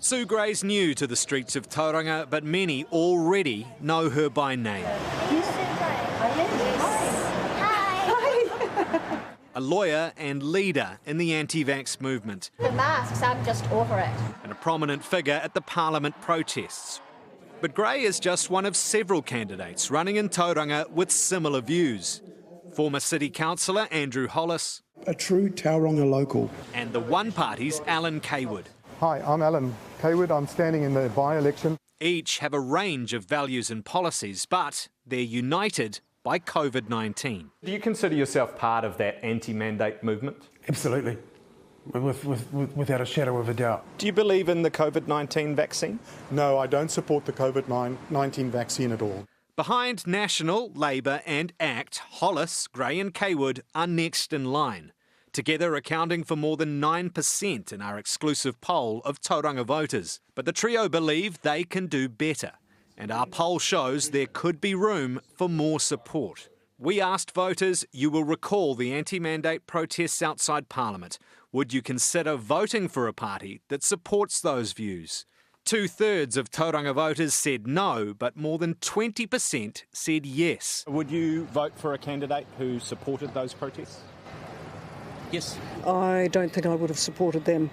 Sue Gray's new to the streets of Tauranga, but many already know her by name. You Sue Gray? Hi. A lawyer and leader in the anti-vax movement. The masks, I'm just over it. And a prominent figure at the Parliament protests. But Gray is just one of several candidates running in Tauranga with similar views. Former City Councillor Andrew Hollis. A true Tauranga local. And the One Party's Alan Kaywood. Hi, I'm Alan Kaywood. I'm standing in the by-election. Each have a range of values and policies, but they're united by COVID-19. Do you consider yourself part of that anti-mandate movement? Absolutely, without a shadow of a doubt. Do you believe in the COVID-19 vaccine? No, I don't support the COVID-19 vaccine at all. Behind National, Labour and ACT, Hollis, Gray and Kaywood are next in line, together accounting for more than 9% in our exclusive poll of Tauranga voters. But the trio believe they can do better, and our poll shows there could be room for more support. We asked voters, you will recall the anti-mandate protests outside Parliament. Would you consider voting for a party that supports those views? 2/3 of Tauranga voters said no, but more than 20% said yes. Would you vote for a candidate who supported those protests? Yes. I don't think I would have supported them.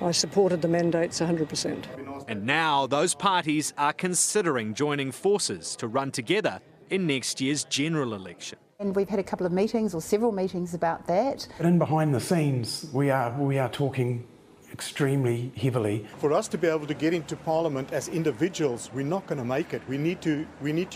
I supported the mandates 100%. And now those parties are considering joining forces to run together in next year's general election. And we've had a couple of meetings, or several meetings about that. But in behind the scenes, we are talking extremely heavily. For us to be able to get into Parliament as individuals, we're not going to make it. We need to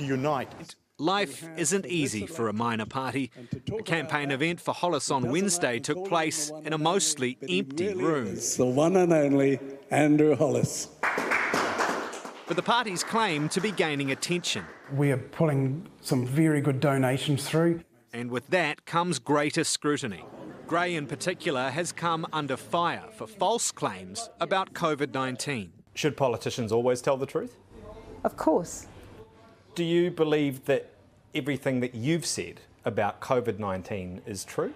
unite. Life isn't easy for a minor party. A campaign event for Hollis on Wednesday took place in a mostly empty room. It's the one and only Andrew Hollis. But the parties claim to be gaining attention. We are pulling some very good donations through. And with that comes greater scrutiny. Gray in particular has come under fire for false claims about COVID-19. Should politicians always tell the truth? Of course. Do you believe that everything that you've said about COVID-19 is true?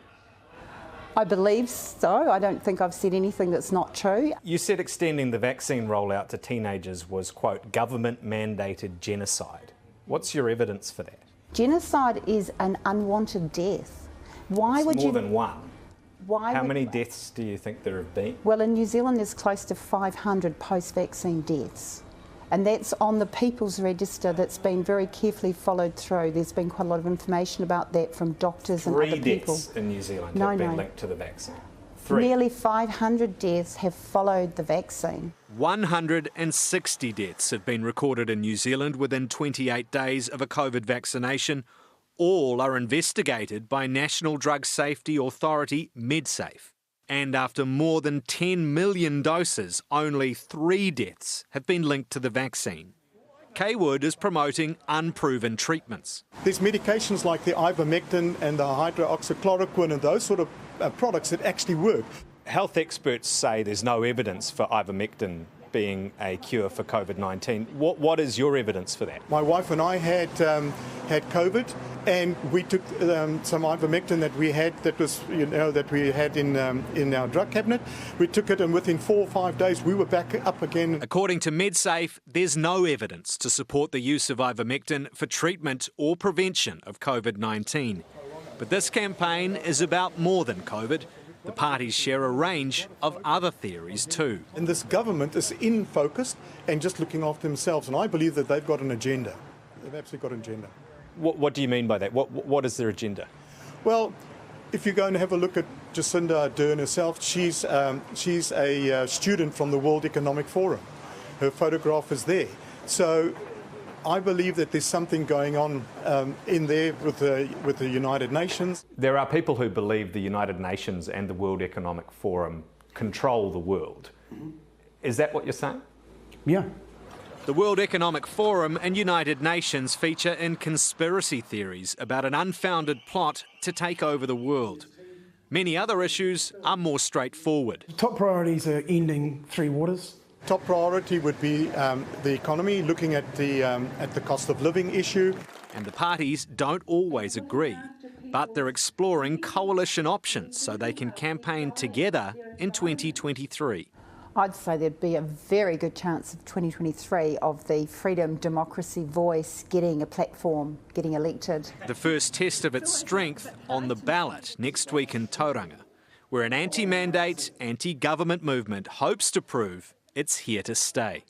I believe so. I don't think I've said anything that's not true. You said extending the vaccine rollout to teenagers was, quote, government-mandated genocide. What's your evidence for that? Genocide is an unwanted death. Why It's would more you... than one. Why How would... many deaths do you think there have been? Well, in New Zealand there's close to 500 post-vaccine deaths. And that's on the People's Register that's been very carefully followed through. There's been quite a lot of information about that from doctors and other people. 3 deaths in New Zealand have been linked to the vaccine. 3. Nearly 500 deaths have followed the vaccine. 160 deaths have been recorded in New Zealand within 28 days of a COVID vaccination. All are investigated by National Drug Safety Authority MedSafe. And after more than 10 million doses, only 3 deaths have been linked to the vaccine. Kaywood is promoting unproven treatments. There's medications like the ivermectin and the hydroxychloroquine and those sort of products that actually work. Health experts say there's no evidence for ivermectin being a cure for COVID-19. What is your evidence for that? My wife and I had COVID, and we took some ivermectin that we had in our drug cabinet. We took it, and within 4 or 5 days we were back up again. According to MedSafe, there's no evidence to support the use of ivermectin for treatment or prevention of COVID-19. But this campaign is about more than COVID. The parties share a range of other theories too. And this government is in-focused and just looking after themselves, and I believe that they've got an agenda. They've absolutely got an agenda. What do you mean by that? What is their agenda? Well, if you go and have a look at Jacinda Ardern herself, she's a student from the World Economic Forum. Her photograph is there. So I believe that there's something going on in there with the United Nations. There are people who believe the United Nations and the World Economic Forum control the world. Is that what you're saying? Yeah. The World Economic Forum and United Nations feature in conspiracy theories about an unfounded plot to take over the world. Many other issues are more straightforward. Top priorities are ending 3 waters. Top priority would be the economy, looking at the cost of living issue. And the parties don't always agree, but they're exploring coalition options so they can campaign together in 2023. I'd say there'd be a very good chance of 2023 of the Freedom Democracy Voice getting a platform, getting elected. The first test of its strength on the ballot next week in Tauranga, where an anti-mandate, anti-government movement hopes to prove it's here to stay.